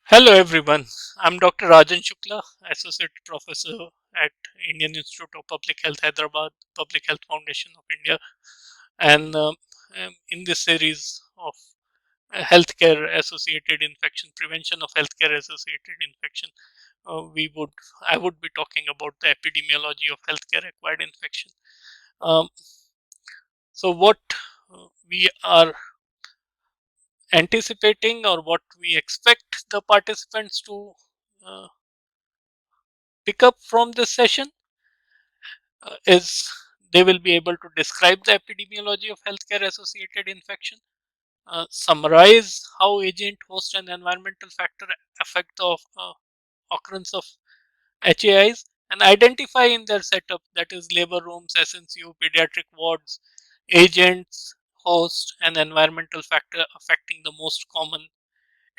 Hello everyone, I'm Dr. Rajan Shukla, Associate Professor at Indian Institute of Public Health, Hyderabad, Public Health Foundation of India. And in this series of healthcare associated infection, prevention of healthcare associated infection, I would be talking about the epidemiology of healthcare acquired infection. Um, so what we are anticipating or what we expect the participants to uh, pick up from this session is they will be able to describe the epidemiology of healthcare associated infection, summarize how agent, host, and environmental factor affect the occurrence of HAIs, and identify in their setup, that is labor rooms, SNCU, pediatric wards, agents, host, and environmental factor affecting the most common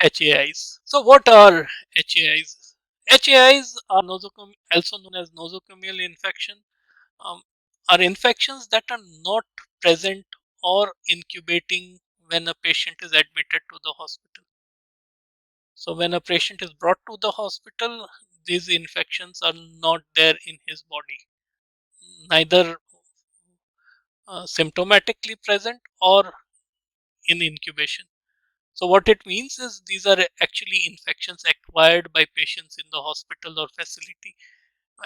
HAIs. So, what are HAIs? HAIs are also known as nosocomial infection, um, are infections that are not present or incubating when a patient is admitted to the hospital. So, when a patient is brought to the hospital, these infections are not there in his body, neither symptomatically present or in incubation. So, what it means is these are actually infections acquired by patients in the hospital or facility,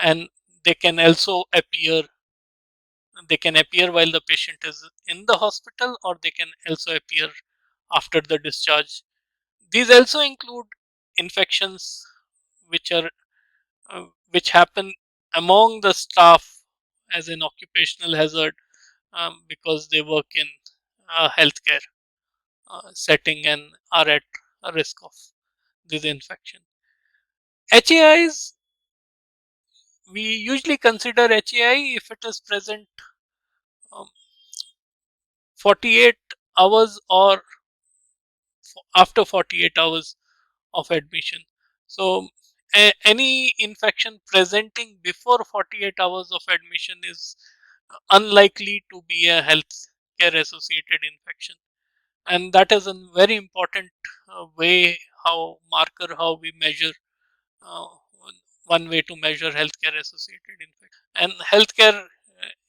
and they can also appear while the patient is in the hospital, or they can also appear after the discharge. These also include infections which are which happen among the staff as an occupational hazard, because they work in healthcare setting and are at a risk of this infection. HAIs, we usually consider HAI if it is present um, 48 hours or after 48 hours of admission. So, any infection presenting before 48 hours of admission is unlikely to be a health care associated infection, and that is a very important way how we measure, uh, one way to measure healthcare associated infection. And healthcare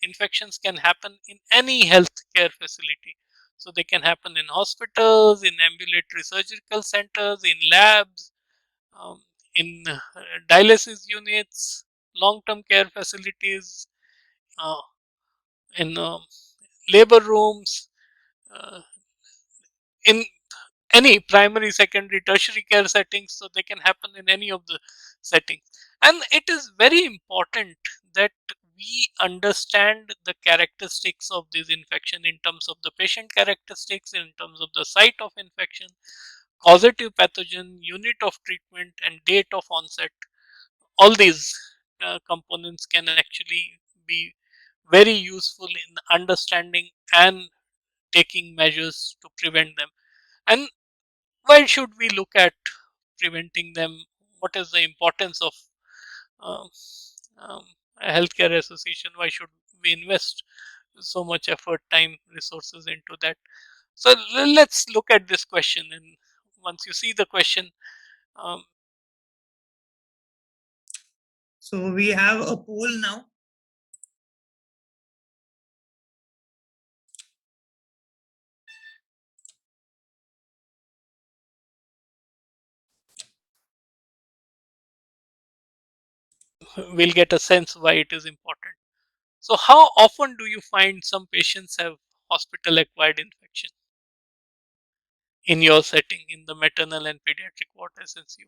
infections can happen in any healthcare facility. So they can happen in hospitals, in ambulatory surgical centers, in labs, um, in dialysis units, long-term care facilities, uh, in labor rooms, uh, in any primary, secondary, tertiary care settings. So they can happen in any of the settings. And it is very important that we understand the characteristics of this infection in terms of the patient characteristics, in terms of the site of infection, causative pathogen, unit of treatment, and date of onset. All these components can actually be very useful in understanding and taking measures to prevent them. And why should we look at preventing them? What is the importance of uh, um, a healthcare association? Why should we invest so much effort, time, resources into that? So let's look at this question. And once you see the question, um, so we have a poll now. we'll get a sense why it is important. So, how often do you find some patients have hospital acquired infection in your setting in the maternal and pediatric ward SNCU?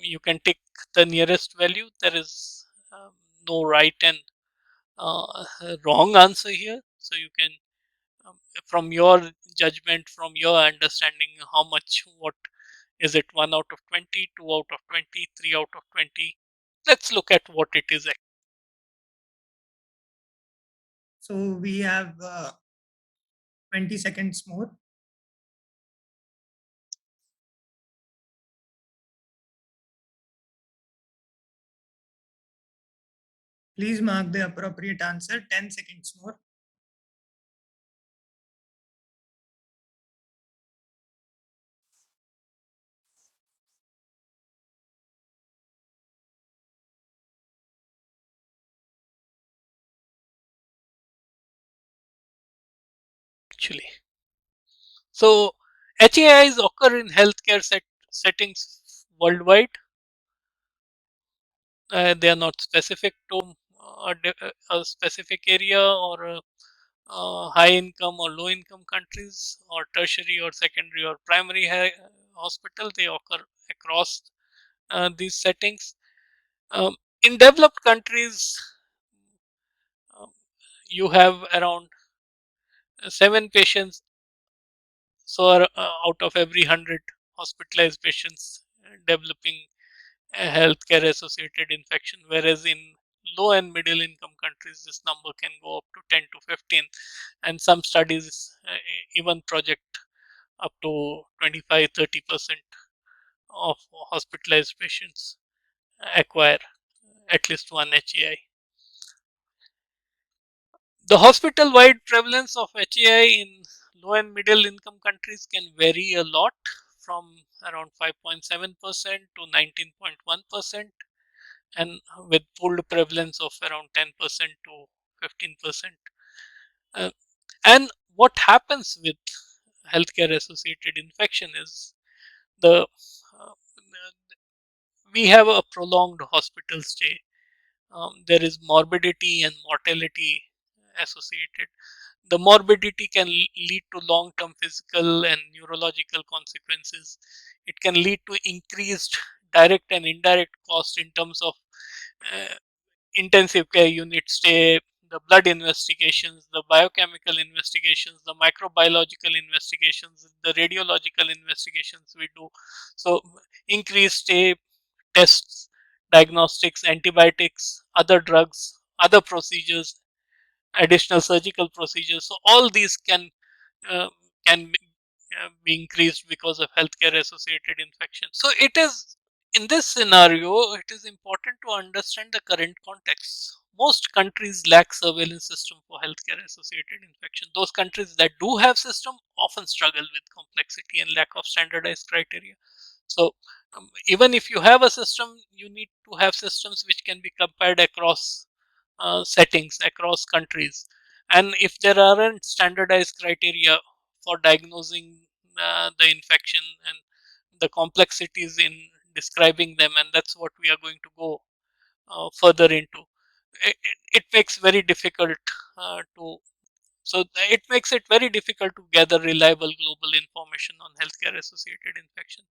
You can take the nearest value. There is no right and wrong answer here. So, you can, from your judgment, from your understanding, how much, what is it, 1 out of 20, 2 out of 20, 3 out of 20? Let's look at what it is. So we have 20 seconds more. Please mark the appropriate answer. 10 seconds more. actually. So HAIs occur in healthcare settings worldwide. They are not specific to a specific area or high income or low income countries or tertiary or secondary or primary hospital. They occur across these settings. Um, in developed countries, um, you have around 7 patients, so out of every 100 hospitalized patients developing a healthcare associated infection, whereas in low and middle income countries this number can go up to 10 to 15, and some studies even project up to 25-30% of hospitalized patients acquire at least one HAI. The hospital wide prevalence of HAI in low and middle income countries can vary a lot, from around 5.7% to 19.1%, and with pooled prevalence of around 10% to 15%. Uh, and what happens with healthcare associated infection is the we have a prolonged hospital stay. There is morbidity and mortality associated. The morbidity can lead to long term physical and neurological consequences. It can lead to increased direct and indirect cost in terms of uh, intensive care unit stay, the blood investigations, the biochemical investigations, the microbiological investigations, the radiological investigations we do. So, increased stay, tests, diagnostics, antibiotics, other drugs, other procedures, additional surgical procedures. So, all these uh, can be increased because of healthcare associated infection. So it is, in this scenario, it is important to understand the current context. Most countries lack surveillance system for healthcare associated infection. Those countries that do have system often struggle with complexity and lack of standardized criteria. So even if you have a system, you need to have systems which can be compared across settings, across countries. And if there aren't standardized criteria for diagnosing the infection and the complexities in describing them, and that's what we are going to go further into, it makes very difficult to so it makes it very difficult to gather reliable global information on healthcare associated infection.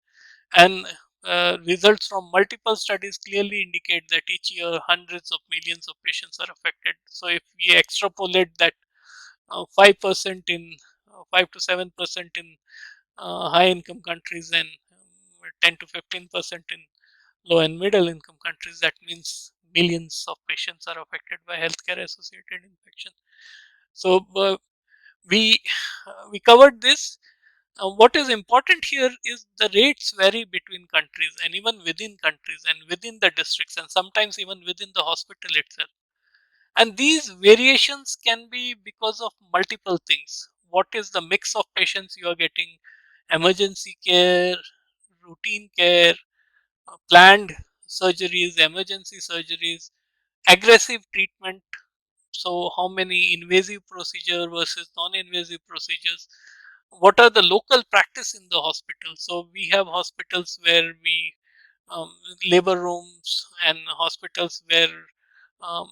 And results from multiple studies clearly indicate that each year hundreds of millions of patients are affected. So if we extrapolate that 5% in 5 to 7% in high income countries and 10 to 15% in low and middle income countries, that means millions of patients are affected by healthcare associated infection. So we we covered this. What is important here is the rates vary between countries and even within countries and within the districts and sometimes even within the hospital itself. And these variations can be because of multiple things. What is the mix of patients you are getting? Emergency care, routine care, planned surgeries, emergency surgeries, aggressive treatment. So, how many invasive procedure versus non-invasive procedures? What are the local practice in the hospital? So, we have hospitals where we labor rooms and hospitals where um,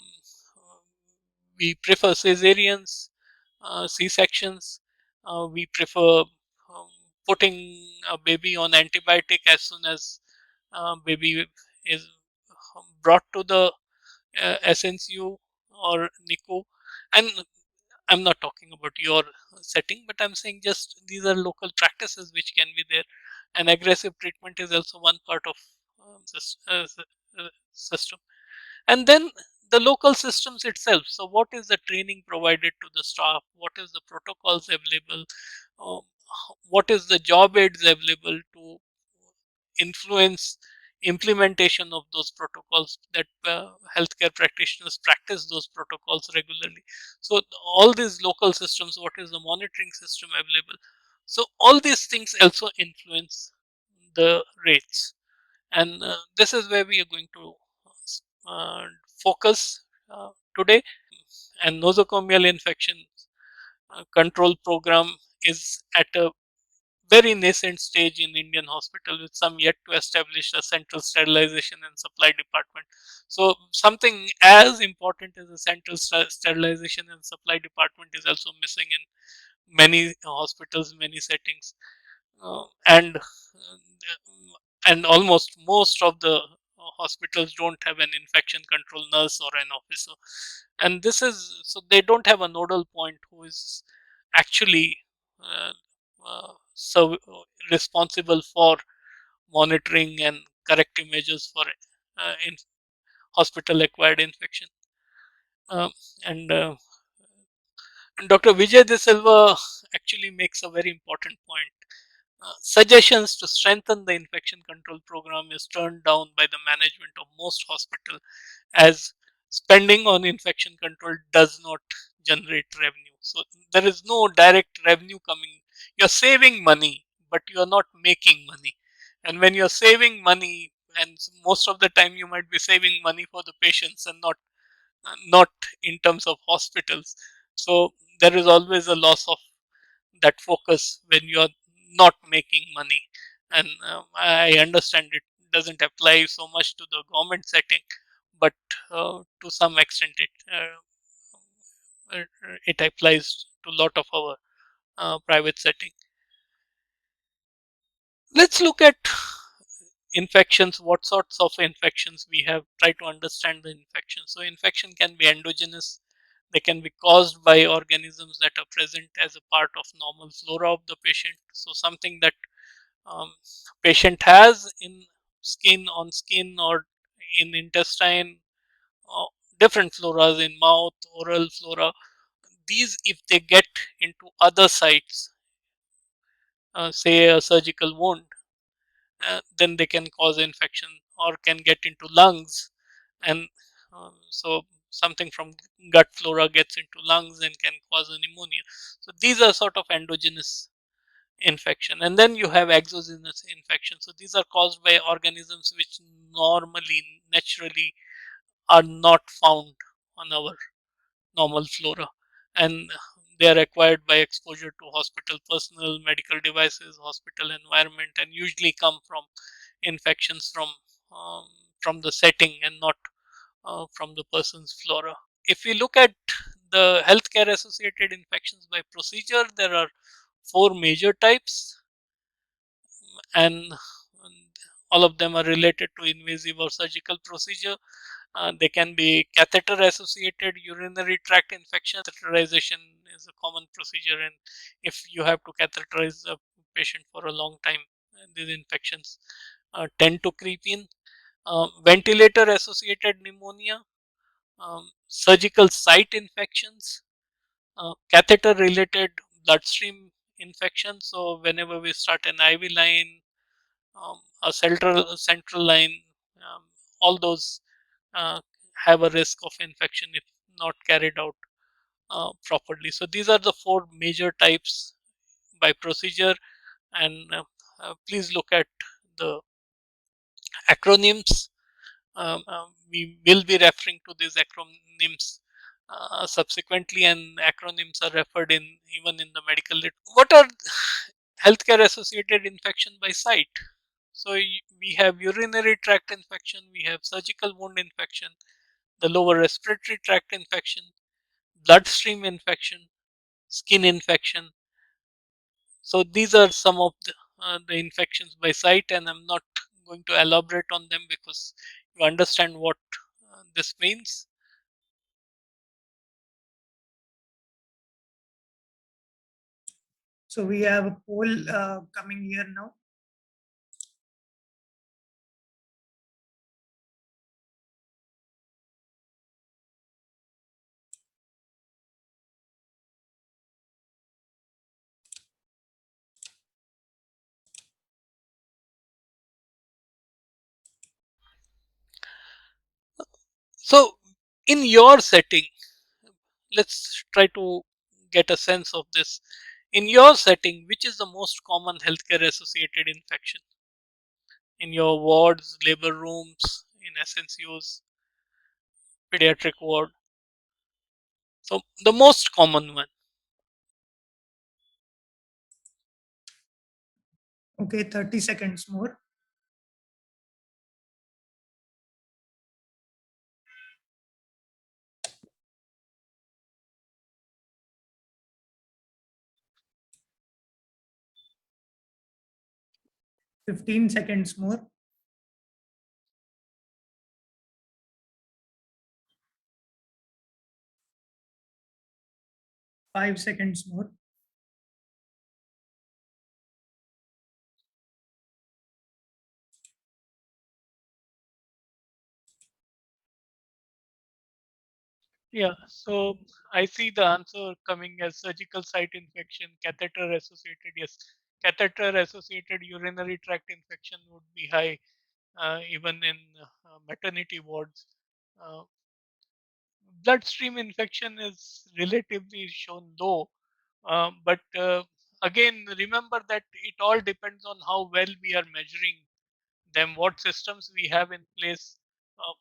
we prefer cesareans, C-sections. We prefer putting a baby on antibiotic as soon as baby is brought to the SNCU or NICU. And I'm not talking about your setting, but I'm saying just these are local practices which can be there. And aggressive treatment is also one part of system. And then the local systems itself. So, what is the training provided to the staff? What is the protocols available? Um, what is the job aids available to influence implementation of those protocols, that healthcare practitioners practice those protocols regularly? So all these local systems, what is the monitoring system available? So all these things also influence the rates, and this is where we are going to uh, focus today. And nosocomial infection, control program is at a very nascent stage in Indian hospital, with some yet to establish a central sterilization and supply department. So something as important as a central sterilization and supply department is also missing in many hospitals, many settings, and almost most of the hospitals don't have an infection control nurse or an officer, and this is so they don't have a nodal point who is actually uh, so responsible for monitoring and corrective measures for in hospital acquired infection. Um, and Dr. Vijay De Silva actually makes a very important point. Suggestions to strengthen the infection control program is turned down by the management of most hospitals, as spending on infection control does not generate revenue. So there is no direct revenue coming. You're saving money, but you are not making money. And when you're saving money, and most of the time you might be saving money for the patients and not in terms of hospitals. So there is always a loss of that focus when you are not making money. And I understand it doesn't apply so much to the government setting, but to some extent it applies to a lot of our private setting. Let's look at infections. What sorts of infections we have? Try to understand the infection. So infection can be endogenous. They can be caused by organisms that are present as a part of normal flora of the patient. So something that um, patient has in skin, on skin, or in intestine, uh, different floras in mouth, oral flora. These, if they get into other sites, say a surgical wound, then they can cause infection or can get into lungs, and so something from gut flora gets into lungs and can cause a pneumonia. So these are sort of endogenous infection, and then you have exogenous infection. So these are caused by organisms which normally, naturally, are not found on our normal flora, and they are acquired by exposure to hospital personnel, medical devices, hospital environment, and usually come from infections um, from the setting and not from the person's flora. If we look at the healthcare associated infections by procedure, there are four major types, and all of them are related to invasive or surgical procedure. They can be catheter associated urinary tract infection. Catheterization is a common procedure, and if you have to catheterize a patient for a long time, these infections tend to creep in. Ventilator associated pneumonia, surgical site infections, catheter related bloodstream infection. So, whenever we start an IV line, a central line, um, all those uh, have a risk of infection if not carried out properly. So these are the four major types by procedure, and please look at the acronyms. We will be referring to these acronyms subsequently, and acronyms are referred in even in the medical literature. What are healthcare associated infection by site? So we have urinary tract infection, we have surgical wound infection, the lower respiratory tract infection, bloodstream infection, skin infection. So these are some of the infections by site, and I'm not going to elaborate on them because you understand what this means. So we have a poll coming here now. So in your setting, let's try to get a sense of this. In your setting, which is the most common healthcare associated infection? In your wards, labor rooms, in SNCOs, pediatric ward? So the most common one. Okay, 30 seconds more. 15 seconds more. 5 seconds more. Yeah, so I see the answer coming as surgical site infection, catheter associated. Yes, catheter associated urinary tract infection would be high even in maternity wards. Uh, Bloodstream infection is relatively shown low, but again, remember that it all depends on how well we are measuring them, what systems we have in place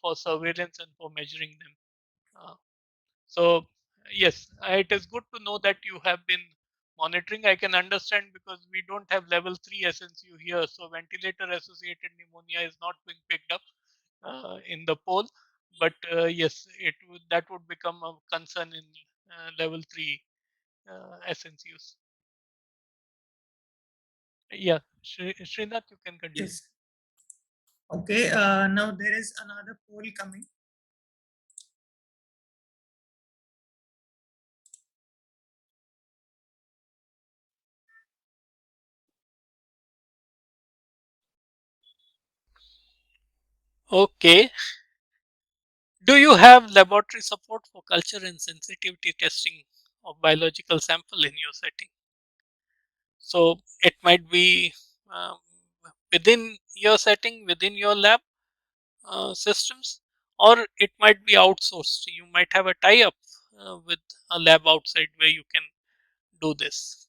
for surveillance and for measuring them. Uh, so, yes, it is good to know that you have been monitoring. I can understand because we don't have level 3 SNCU here, so ventilator associated pneumonia is not being picked up in the poll. But yes, that would become a concern in level 3 SNCUs. Yeah, Srinath, you can continue. Yes. Okay, now there is another poll coming. Okay. Do you have laboratory support for culture and sensitivity testing of biological sample in your setting? So it might be um, within your setting, within your lab systems, or it might be outsourced. You might have a tie up with a lab outside where you can do this.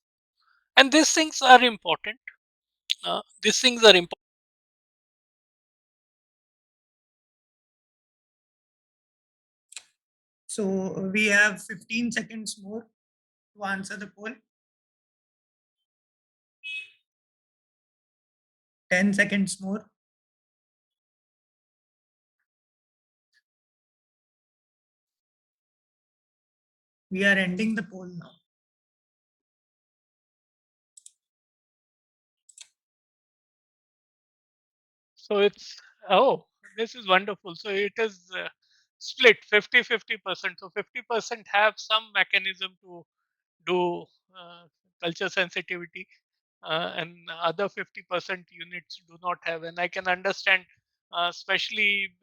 And these things are important. These things are important. So we have 15 seconds more to answer the poll. 10 seconds more. We are ending the poll now. So it's, oh, this is wonderful. So it is split 50-50%. So 50% have some mechanism to do culture sensitivity, and other 50% units do not have. And I can understand, especially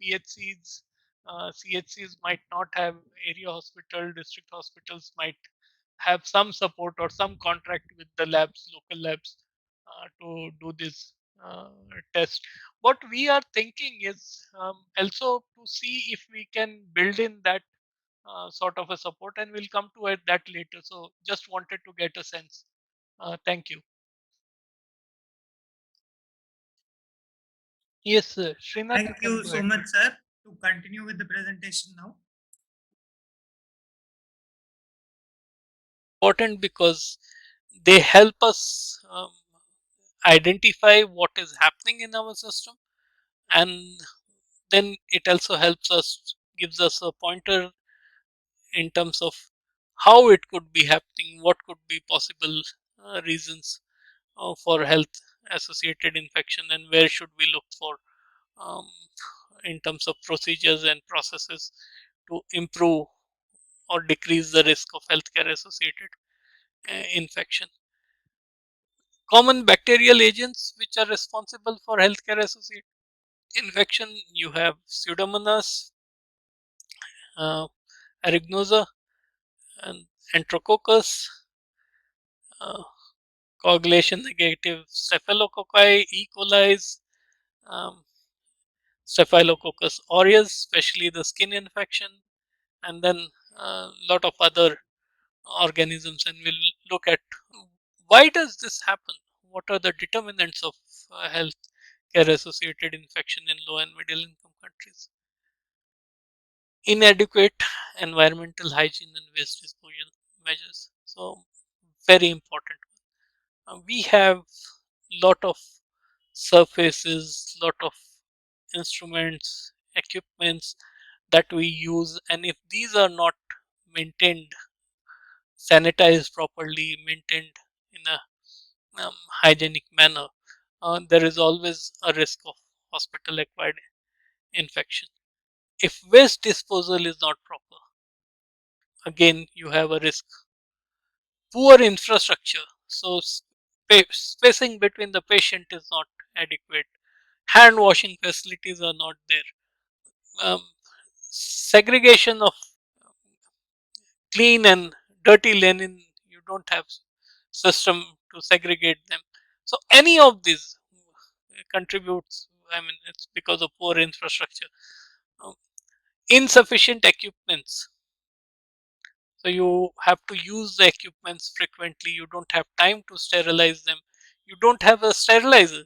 PHCs, CHCs might not have, area hospital, district hospitals might have some support or some contract with the labs, local labs, to do this test. What we are thinking is also to see if we can build in that sort of a support, and we'll come to it that later. So just wanted to get a sense. Thank you. Yes, Srinath, you Thank can you go so ahead. much, sir. To continue with the presentation now. Important because they help us identify what is happening in our system, and then it also helps us, gives us a pointer in terms of how it could be happening, what could be possible reasons for health associated infection, and where should we look for um, in terms of procedures and processes to improve or decrease the risk of healthcare associated infection. Common bacterial agents which are responsible for healthcare associated infection, you have Pseudomonas uh, aeruginosa and Enterococcus, uh, coagulation negative Staphylococci, E. coli, um, Staphylococcus aureus, especially the skin infection, and then a lot of other organisms. And we'll look at why does this happen? What are the determinants of health care associated infection in low and middle income countries? Inadequate environmental hygiene and waste disposal measures. So very important. We have lot of surfaces, lot of instruments, equipments that we use, and if these are not maintained, sanitized properly, maintained in a hygienic manner, there is always a risk of hospital acquired infection. If waste disposal is not proper, again you have a risk. Poor infrastructure, so spacing between the patient is not adequate, hand washing facilities are not there, segregation of clean and dirty linen, you don't have system to segregate them. So any of these contributes, I mean, it's because of poor infrastructure. Um, Insufficient equipments, so you have to use the equipments frequently, you don't have time to sterilize them, you don't have a sterilizer,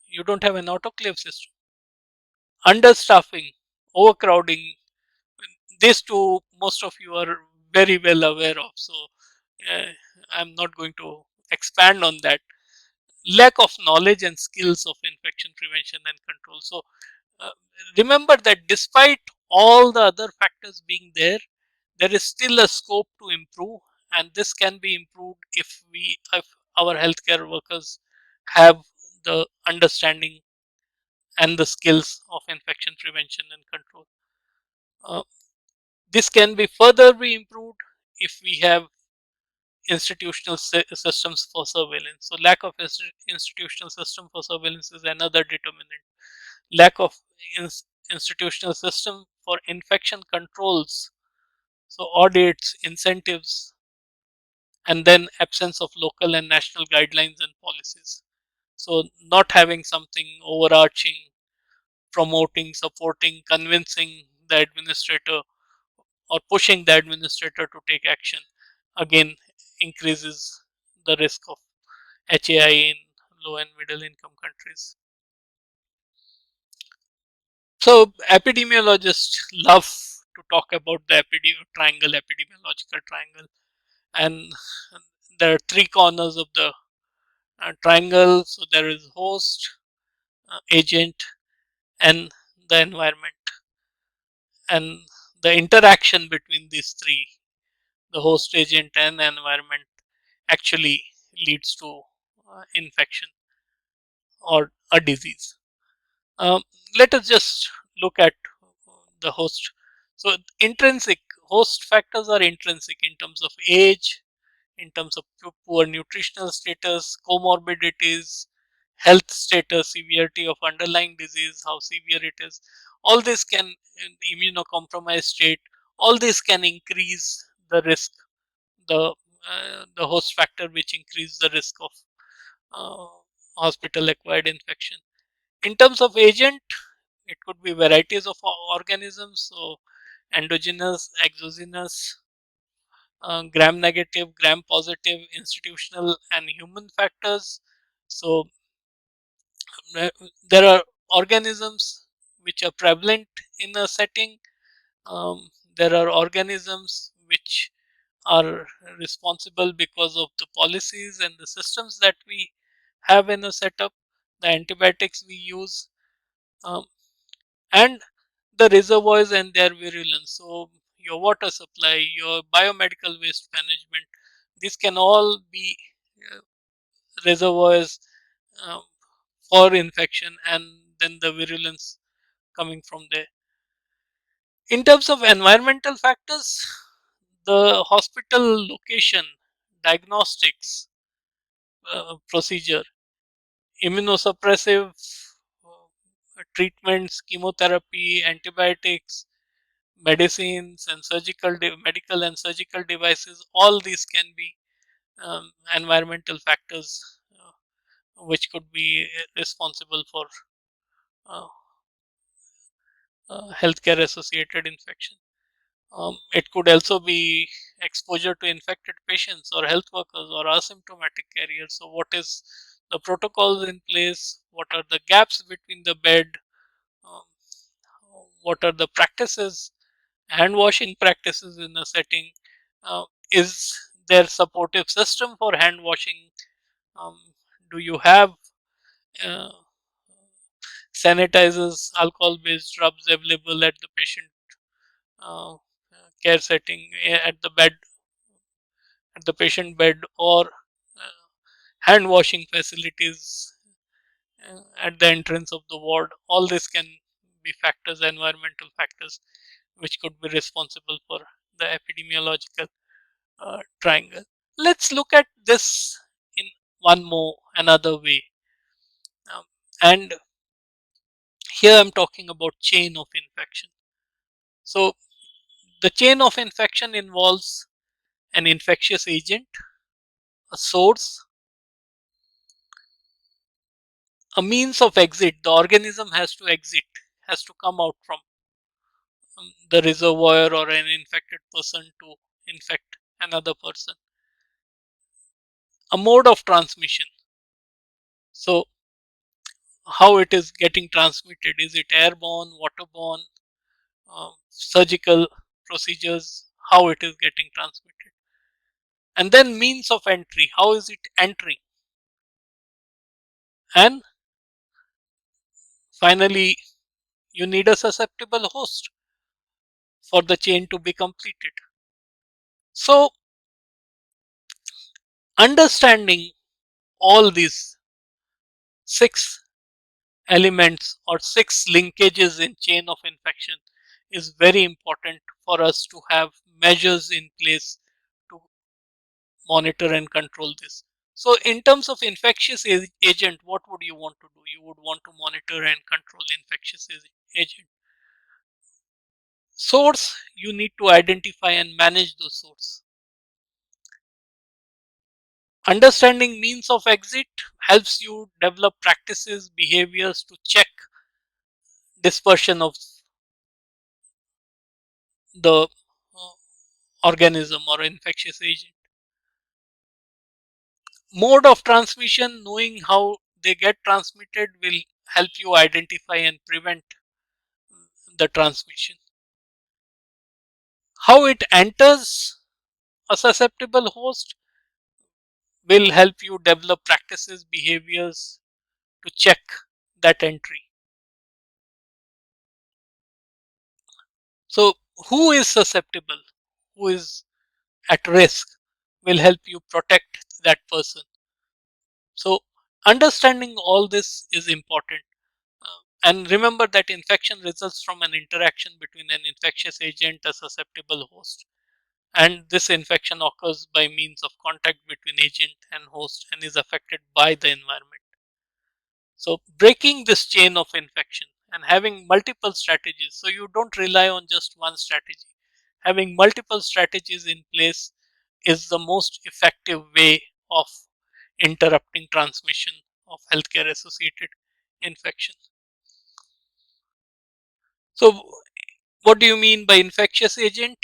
you don't have an autoclave system. Understaffing, overcrowding, these two most of you are very well aware of, so uh, I'm not going to expand on that. Lack of knowledge and skills of infection prevention and control. So uh, remember that despite all the other factors being there, there is still a scope to improve, and this can be improved if our healthcare workers have the understanding and the skills of infection prevention and control. uh, this can be further be improved if we have institutional systems for surveillance. So lack of institutional system for surveillance is another determinant. Lack of institutional system for infection controls, so audits, incentives, and then absence of local and national guidelines and policies. So not having something overarching, promoting, supporting, convincing the administrator or pushing the administrator to take action, again increases the risk of HAI in low and middle income countries. So epidemiologists love to talk about the epidemiological triangle, and there are three corners of the triangle. So there is host, agent, and the environment, and the interaction between these three, the host, agent, and environment, actually leads to infection or a disease. Um, Let us just look at the host. So, intrinsic host factors are intrinsic in terms of age, in terms of poor nutritional status, comorbidities, health status, severity of underlying disease, how severe it is. All this can, immunocompromised state, all this can increase the risk, the host factor which increase the risk of uh, hospital acquired infection. In terms of agent, it could be varieties of organisms, so endogenous, exogenous, gram negative, gram positive, institutional, and human factors. So uh, there are organisms which are prevalent in a setting. Um, there are organisms which are responsible because of the policies and the systems that we have in a setup, the antibiotics we use, um, and the reservoirs and their virulence. So your water supply, your biomedical waste management, these can all be uh, reservoirs uh, for infection, and then the virulence coming from there. In terms of environmental factors, the hospital location, diagnostics, procedure, immunosuppressive treatments, chemotherapy, antibiotics, medicines, and medical and surgical devices. All these can be environmental factors which could be responsible for uh, healthcare associated infection. It could also be exposure to infected patients or health workers or asymptomatic carriers. So, what is the protocols in place? What are the gaps between the bed? Um, what are the practices, hand washing practices in a setting? Is there supportive system for hand washing? Um, Do you have uh, sanitizers, alcohol-based rubs available at the patient care setting, at the patient bed, or hand washing facilities at the entrance of the ward? All this can be factors, environmental factors, which could be responsible for the epidemiological triangle. Let's look at this in another way. Um, and here I'm talking about chain of infection. So the chain of infection involves an infectious agent, a source, a means of exit. The organism has to exit, has to come out from the reservoir or an infected person to infect another person. A mode of transmission. So how it is getting transmitted? Is it airborne, waterborne, surgical procedures? How it is getting transmitted? And then means of entry. How is it entering? And finally, you need a susceptible host for the chain to be completed. So understanding all these 6 elements or 6 linkages in chain of infection is very important for us to have measures in place to monitor and control this. So in terms of infectious agent, what would you want to do? You would want to monitor and control infectious agent. Source, you need to identify and manage those source. Understanding means of exit helps you develop practices, behaviors to check dispersion of the organism or infectious agent. Mode of transmission, knowing how they get transmitted will help you identify and prevent the transmission. How it enters a susceptible host will help you develop practices, behaviors to check that entry. So who is susceptible, who is at risk, will help you protect that person. So understanding all this is important. And remember that infection results from an interaction between an infectious agent, a susceptible host. And this infection occurs by means of contact between agent and host and is affected by the environment. So breaking this chain of infection and having multiple strategies, so you don't rely on just one strategy. Having multiple strategies in place is the most effective way of interrupting transmission of healthcare associated infection. So what do you mean by infectious agent?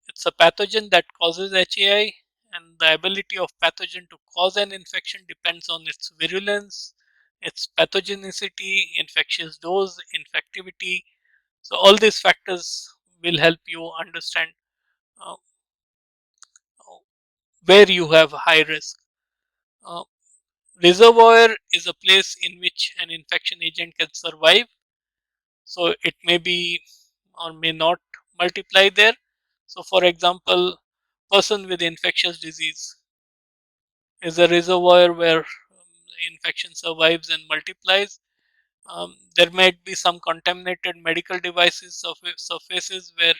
It's a pathogen that causes HAI, and the ability of pathogen to cause an infection depends on its virulence, its pathogenicity, infectious dose, infectivity. So all these factors will help you understand uh, where you have high risk. Uh, Reservoir is a place in which an infection agent can survive. So it may be or may not multiply there. So for example, person with infectious disease is a reservoir where infection survives and multiplies. There might be some contaminated medical devices surfaces where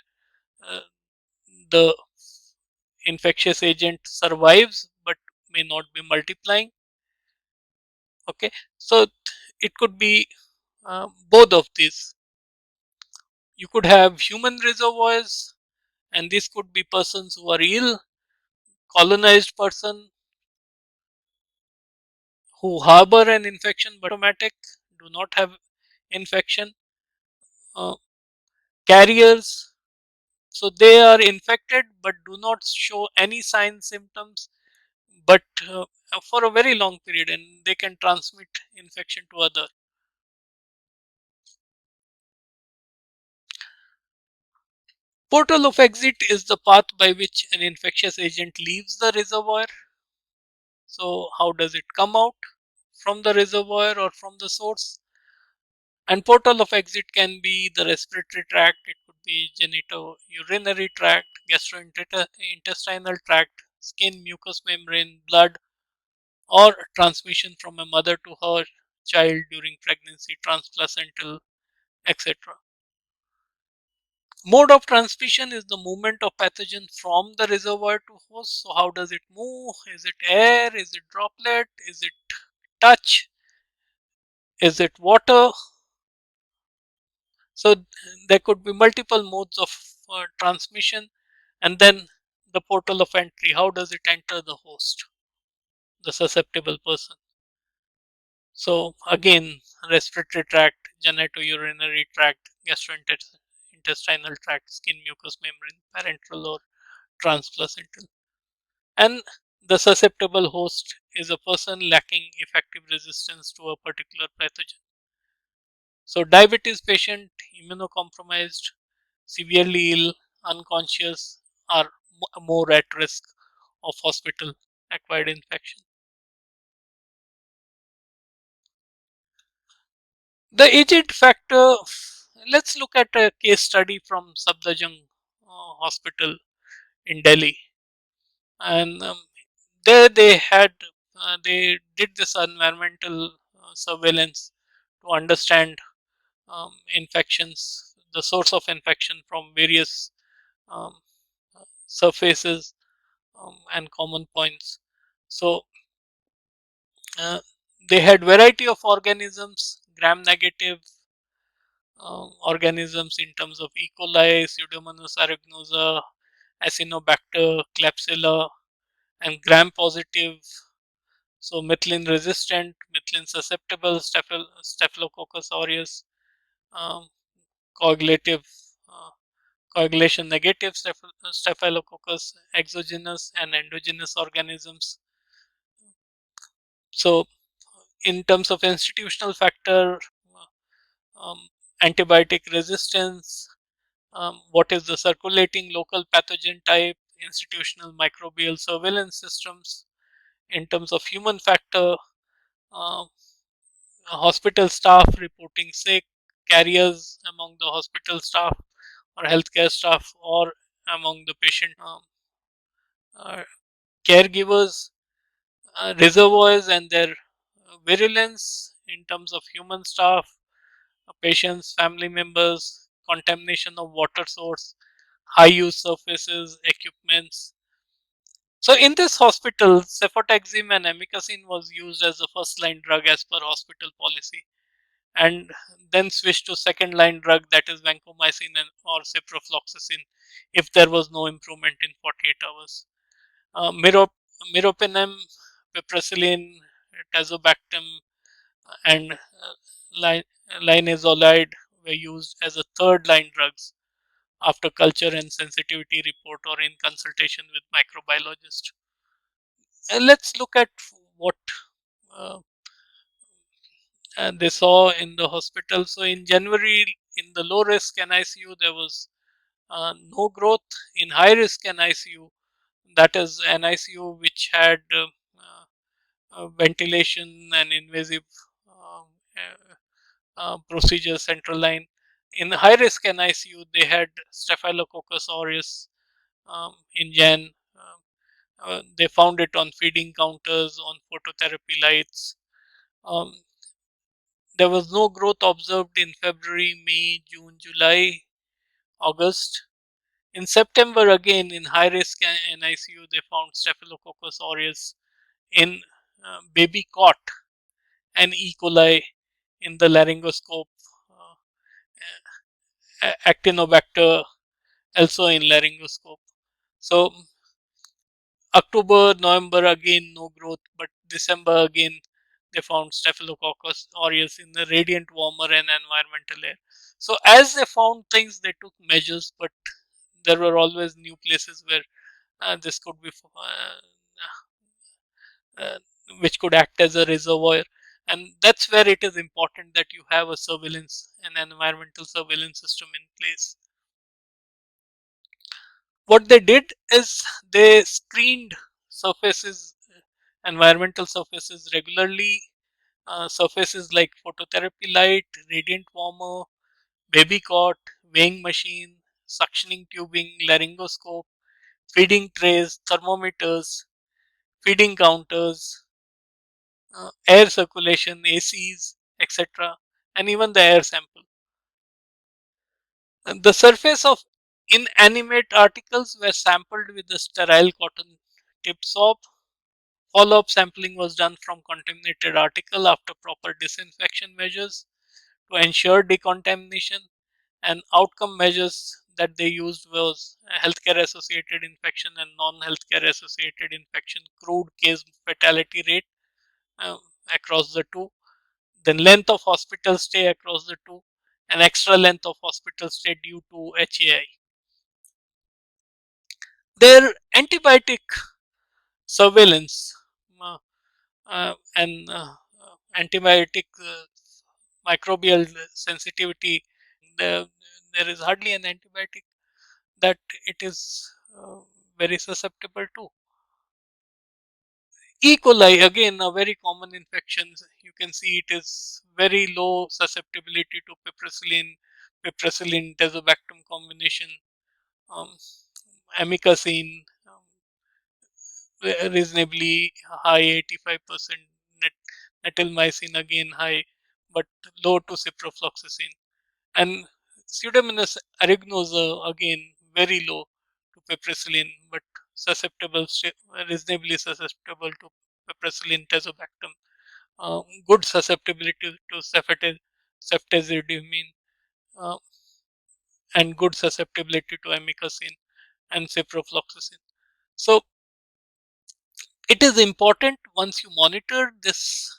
uh, the infectious agent survives but may not be multiplying. Okay, so it could be both of these. You could have human reservoirs, and this could be persons who are ill, colonized person who harbor an infection but symptomatic, do not have infection, uh, carriers. So they are infected but do not show any signs, symptoms, but for a very long period, and they can transmit infection to other. Portal of exit is the path by which an infectious agent leaves the reservoir. So how does it come out from the reservoir or from the source? And portal of exit can be the respiratory tract, it could be genitourinary tract, gastrointestinal tract, skin, mucous membrane, blood, or transmission from a mother to her child during pregnancy, transplacental, etc. Mode of transmission is the movement of pathogen from the reservoir to host. So how does it move? Is it air? Is it droplet? Is it touch? Is it water? So there could be multiple modes of transmission. And then the portal of entry, how does it enter the host, the susceptible person? So again, respiratory tract, genitourinary tract, gastrointestinal tract, skin, mucous membrane, parenteral or transplacental. And the susceptible host is a person lacking effective resistance to a particular pathogen. So diabetes patient, immunocompromised, severely ill, unconscious are more at risk of hospital acquired infection. The agent factor, let's look at a case study from Safdarjung Hospital in Delhi. And there they did this environmental surveillance to understand infections, the source of infection from various um, surfaces and common points. So uh, they had variety of organisms, gram negative organisms in terms of E. coli, Pseudomonas aeruginosa, Acinetobacter, Klebsiella, and gram positive, so methylene resistant, methylene susceptible, Staphylococcus aureus, um, coagulative, uh, coagulation negative Staphylococcus, exogenous and endogenous organisms. So, in terms of institutional factor, um, antibiotic resistance, what is the circulating local pathogen type, institutional microbial surveillance systems. In terms of human factor, uh, hospital staff reporting sick, carriers among the hospital staff or healthcare staff or among the patient uh, caregivers, reservoirs and their virulence in terms of human staff, patients, family members, contamination of water source, high use surfaces, equipments. So in this hospital, cefotaxime and amikacin was used as the first line drug as per hospital policy, and then switched to second line drug, that is vancomycin and or ciprofloxacin, if there was no improvement in 48 hours. Meropenem, piperacillin, tazobactam, and linezolide were used as a third line drugs after culture and sensitivity report or in consultation with microbiologist. Let's look at what uh, they saw in the hospital. So in January, in the low risk NICU, there was no growth. In high risk NICU, that is NICU which had ventilation and invasive um, procedure central line. In high risk NICU, they had Staphylococcus aureus in Jan. They found it on feeding counters, on phototherapy lights. Um, there was no growth observed in February, May, June, July, August. In September, again in high risk NICU, they found Staphylococcus aureus in baby cot and E. coli in the laryngoscope, Actinobacter also in laryngoscope. So October, November again no growth, but December again they found Staphylococcus aureus in the radiant warmer and environmental air. So as they found things, they took measures, but there were always new places where this could be, uh, which could act as a reservoir. And that's where it is important that you have a surveillance, an environmental surveillance system in place. What they did is they screened surfaces environmental surfaces regularly. Surfaces like phototherapy light, radiant warmer, baby cot, weighing machine, suctioning tubing, laryngoscope, feeding trays, thermometers, feeding counters, air circulation, ACs, etc., and even the air sample. The surface of inanimate articles were sampled with a sterile cotton tip swab. Follow up sampling was done from contaminated article after proper disinfection measures to ensure decontamination, and outcome measures that they used was healthcare associated infection and non healthcare associated infection crude case fatality rate uh, across the two, then length of hospital stay across the two, and extra length of hospital stay due to HAI. Their antibiotic surveillance and antibiotic microbial sensitivity, the, there is hardly an antibiotic that it is very susceptible to. E. coli, again, a very common infection. You can see it is very low susceptibility to piperacillin, tazobactam combination, um, amikacin, reasonably high, 85%, netilmycin again high, but low to ciprofloxacin. And Pseudomonas aeruginosa again very low to piperacillin, but susceptible, reasonably susceptible to piperacillin, tazobactam. Good susceptibility to ceftazidimine, uh, and good susceptibility to amikacin and ciprofloxacin. So it is important once you monitor this,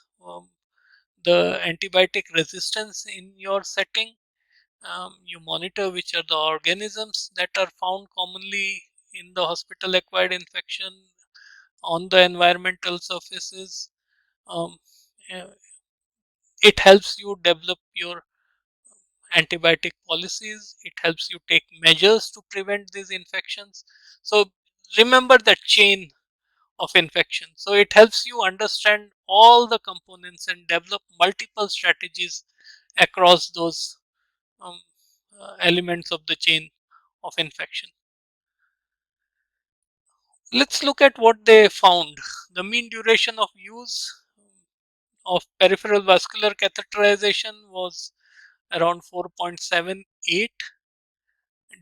the antibiotic resistance in your setting. You monitor which are the organisms that are found commonly in the hospital acquired infection on the environmental surfaces. Um, uh, it helps you develop your antibiotic policies. It helps you take measures to prevent these infections. So remember that chain of infection. So it helps you understand all the components and develop multiple strategies across those um, elements of the chain of infection. Let's look at what they found. The mean duration of use of peripheral vascular catheterization was around 4.78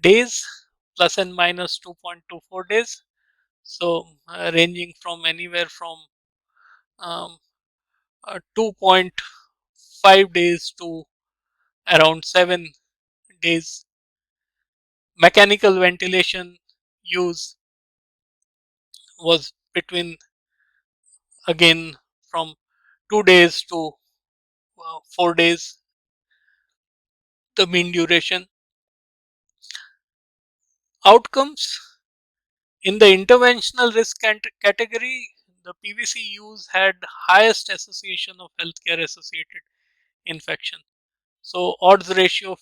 days, plus and minus 2.24 days. So ranging from anywhere from um, 2.5 days to around 7 days. Mechanical ventilation use was between, again, from 2 days to 4 days, the mean duration. Outcomes in the interventional risk category, the PVC use had highest association of healthcare associated infection. So odds ratio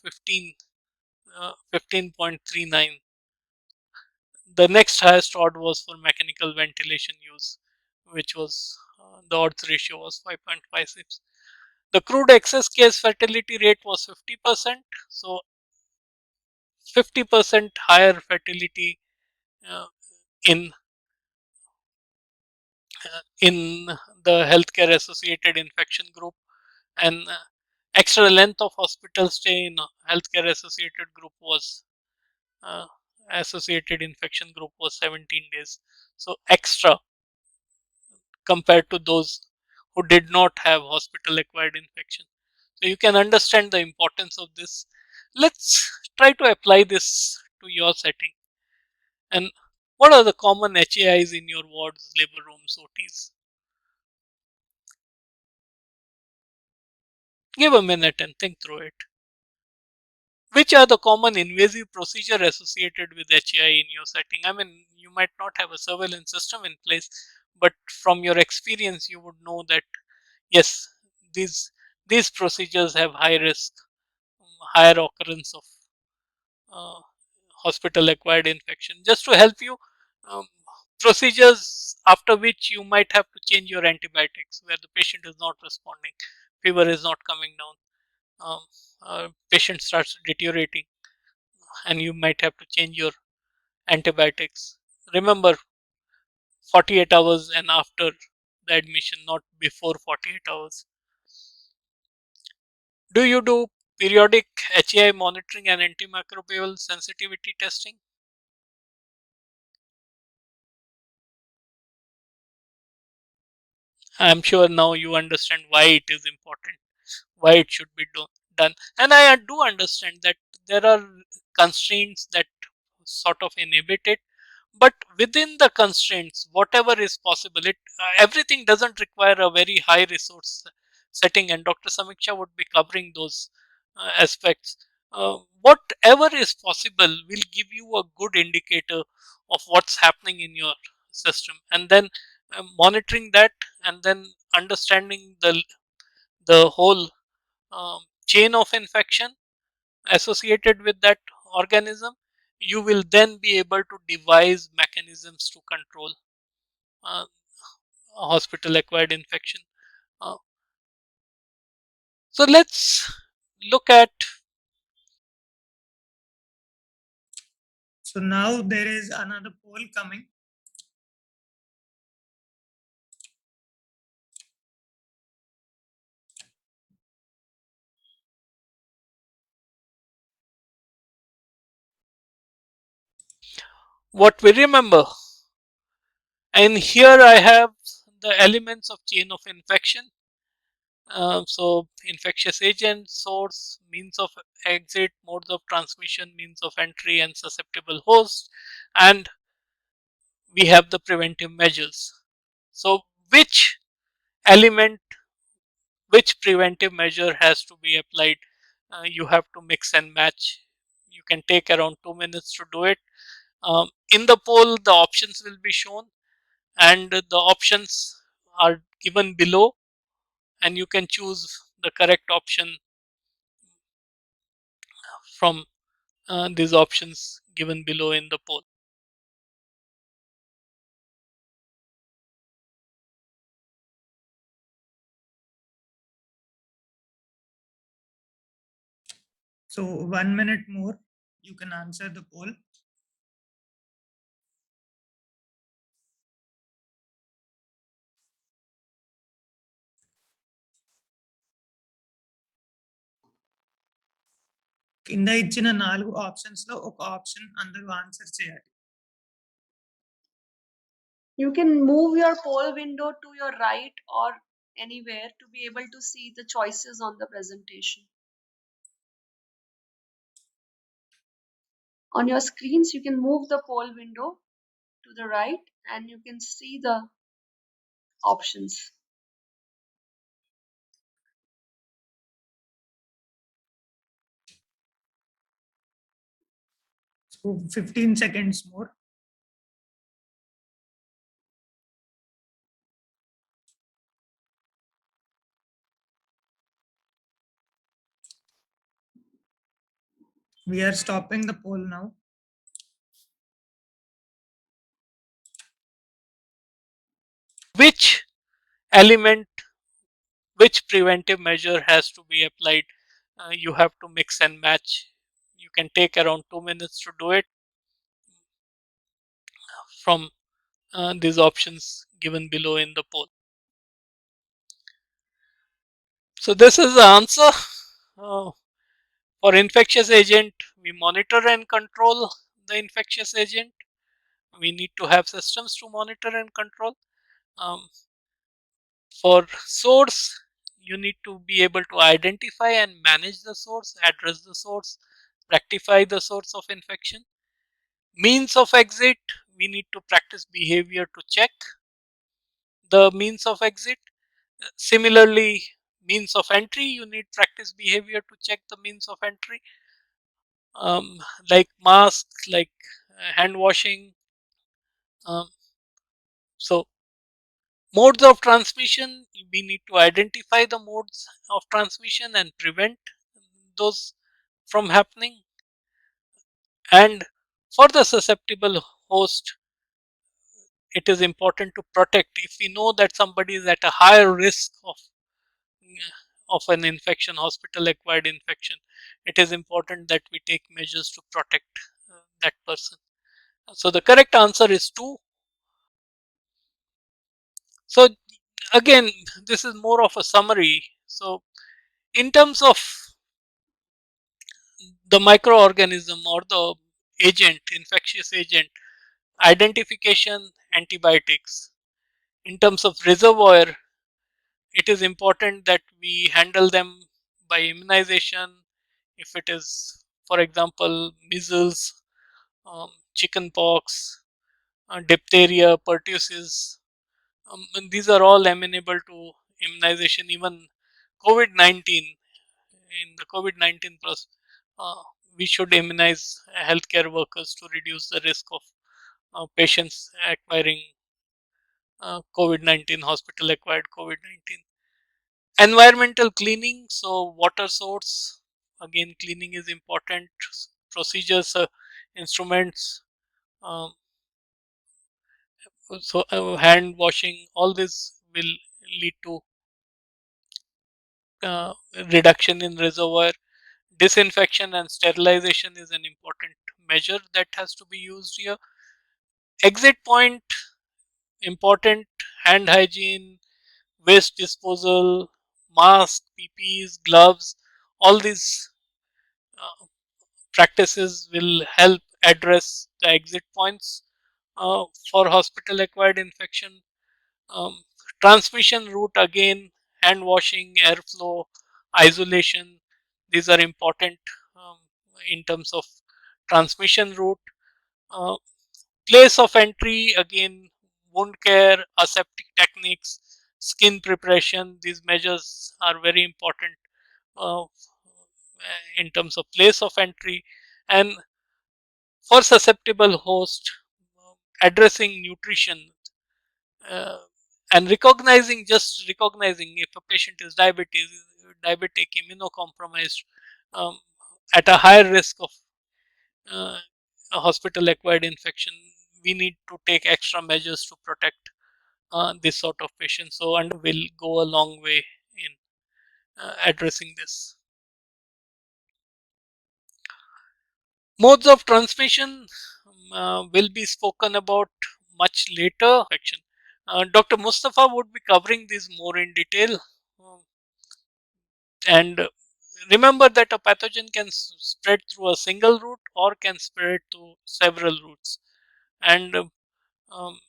15.39. The next highest odd was for mechanical ventilation use, which was the odds ratio was 5.56. The crude excess case fatality rate was 50%. So 50% higher fatality uh, in in the healthcare associated infection group, and extra length of hospital stay in healthcare associated group was uh, associated infection group was 17 days. So extra compared to those who did not have hospital acquired infection. So you can understand the importance of this. Let's try to apply this to your setting. And what are the common HAIs in your wards, labor rooms, OTs? Give a minute and think through it. Which are the common invasive procedure associated with HAI in your setting? I mean, you might not have a surveillance system in place, but from your experience, you would know that yes, these these procedures have high risk, higher occurrence of uh, hospital acquired infection. Just to help you, um, procedures after which you might have to change your antibiotics where the patient is not responding, fever is not coming down, patient starts deteriorating, and you might have to change your antibiotics. Remember, 48 hours and after the admission, not before 48 hours. Do you do periodic HAI monitoring and antimicrobial sensitivity testing? I'm sure now you understand why it is important, why it should be done. And I do understand that there are constraints that sort of inhibit it, but within the constraints, whatever is possible, it everything doesn't require a very high resource setting, and Dr. Samiksha would be covering those aspects. Whatever is possible will give you a good indicator of what's happening in your system, and then monitoring that, and then understanding the whole chain of infection associated with that organism, you will then be able to devise mechanisms to control uh, hospital acquired infection. Uh, so let's look at So now there is another poll coming. what we remember. And here I have the elements of chain of infection. So infectious agent, source, means of exit, modes of transmission, means of entry, and susceptible host, and we have the preventive measures. So which element, which preventive measure has to be applied? You have to mix and match. You can take around 2 minutes to do it. In the poll, the options will be shown, and the options are given below, and you can choose the correct option from these options given below in the poll. So 1 minute more, you can answer the poll. కింద ఇచ్చిన 4 options లో ఒక option అందరూ answer చేయాలి. You can move your poll window to your right or anywhere to be able to see the choices on the presentation. On your screens, you can move the poll window to the right and you can see the options. So 15 seconds more. We are stopping the poll now. Which element, which preventive measure has to be applied? You have to mix and match. You can take around 2 minutes to do it from these options given below in the poll. So this is the answer. For infectious agent, we monitor and control the infectious agent. We need to have systems to monitor and control. For source, you need to be able to identify and manage the source, address the source, rectify the source of infection. Means of exit, we need to practice behavior to check the means of exit. Similarly, means of entry, you need practice behavior to check the means of entry, like mask, like hand washing. So modes of transmission, we need to identify the modes of transmission and prevent those from happening. And for the susceptible host, it is important to protect. If we know that somebody is at a higher risk of an infection, hospital acquired infection, it is important that we take measures to protect that person. So the correct answer is 2. So again, this is more of a summary. So in terms of the microorganism or the agent, infectious agent, identification, antibiotics. In terms of reservoir, it is important that we handle them by immunization. If it is, for example, measles, chickenpox, diphtheria, pertussis, these are all amenable to immunization. Even COVID-19, in the COVID-19 plus, we should immunize healthcare workers to reduce the risk of patients acquiring COVID-19, hospital acquired COVID-19. Environmental cleaning, so water source, again cleaning is important. Procedures, instruments, um, so hand washing, all this will lead to uh, reduction in reservoir. Disinfection and sterilization is an important measure that has to be used here. Exit point, important. Hand hygiene, waste disposal, mask, PPEs, gloves, all these practices will help address the exit points for hospital acquired infection. Um, Transmission route, again, hand washing, airflow, isolation, these are important um, in terms of transmission route. Uh, Place of entry, again, wound care, aseptic techniques, skin preparation, these measures are very important uh, in terms of place of entry. And for susceptible host, addressing nutrition, uh, and just recognizing if a patient is diabetic, immunocompromised, um, at a higher risk of uh, a hospital acquired infection, we need to take extra measures to protect this sort of patients. So, and will go a long way in addressing this. Modes of transmission will be spoken about much later section. Dr. Mustafa would be covering this more in detail. And remember that a pathogen can spread through a single route or can spread through several routes. And um,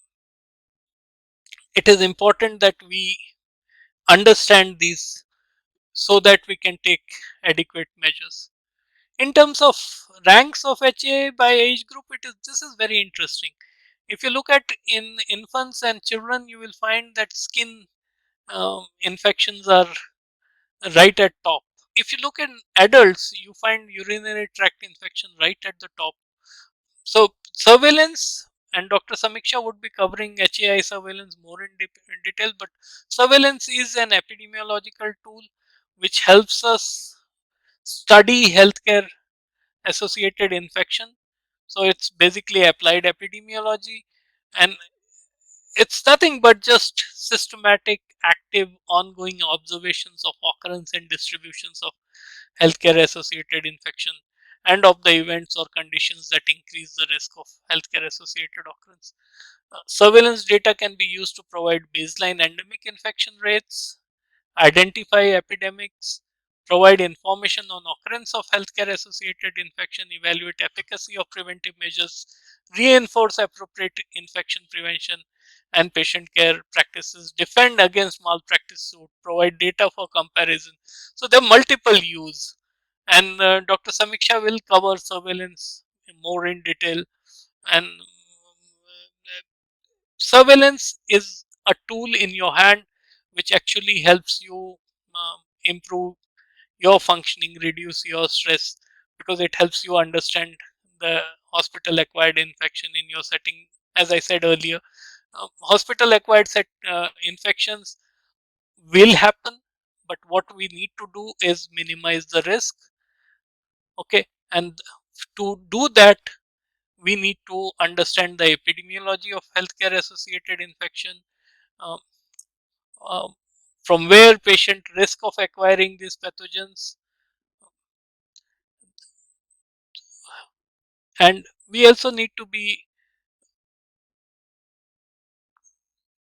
it is important that we understand these so that we can take adequate measures. In terms of ranks of HA by age group, this is very interesting. If you look at in infants and children, you will find that skin infections are right at top. If you look in adults, you find urinary tract infection right at the top. So surveillance, and Dr. Samiksha would be covering HAI surveillance more in detail, but surveillance is an epidemiological tool which helps us study healthcare associated infection. So it's basically applied epidemiology, and it's nothing but just systematic, active, ongoing observations of occurrence and distributions of healthcare associated infection and of the events or conditions that increase the risk of healthcare associated occurrence. Surveillance data can be used to provide baseline endemic infection rates, identify epidemics, provide information on occurrence of healthcare associated infection, evaluate efficacy of preventive measures, reinforce appropriate infection prevention and patient care practices, defend against malpractice suit, provide data for comparison. So there are multiple use, and Dr. Samiksha will cover surveillance more in detail. And surveillance is a tool in your hand which actually helps you improve your functioning, reduce your stress, because it helps you understand the hospital acquired infection in your setting. As I said earlier, hospital acquired infections will happen, but what we need to do is minimize the risk. Okay, and to do that, we need to understand the epidemiology of healthcare associated infection, uh, uh, from where patient risk of acquiring these pathogens, and we also need to be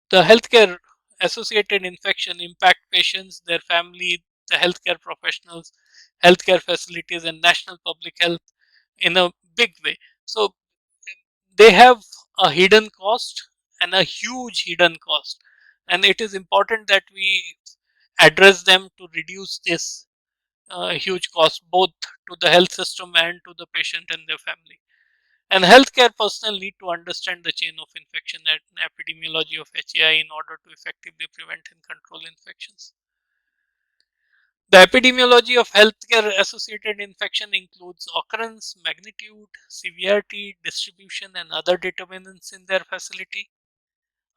the healthcare associated infection impact patients, their family, the healthcare professionals, healthcare facilities, and national public health in a big way. So they have a hidden cost and a huge hidden cost, and it is important that we address them to reduce this huge cost both to the health system and to the patient and their family. And healthcare personnel need to understand the chain of infection and epidemiology of HAI in order to effectively prevent and control infections. The epidemiology of healthcare associated infection includes occurrence, magnitude, severity, distribution, and other determinants in their facility.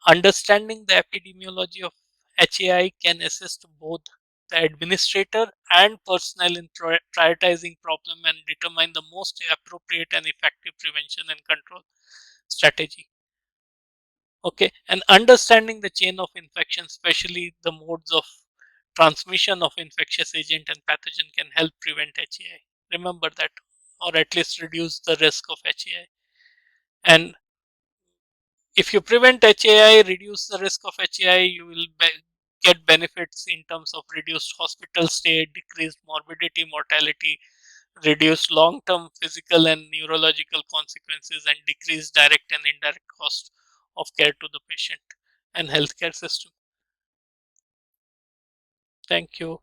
Understanding the epidemiology of HAI can assist both the administrator and personnel in prioritizing problem and determine the most appropriate and effective prevention and control strategy. Okay, and understanding the chain of infection, especially the modes of transmission of infectious agent and pathogen, can help prevent HAI. Remember that, or at least reduce the risk of HAI. And if you prevent HAI, reduce the risk of HAI, you will get benefits in terms of reduced hospital stay, decreased morbidity, mortality, reduced long-term physical and neurological consequences, and decreased direct and indirect cost of care to the patient and healthcare system. Thank you.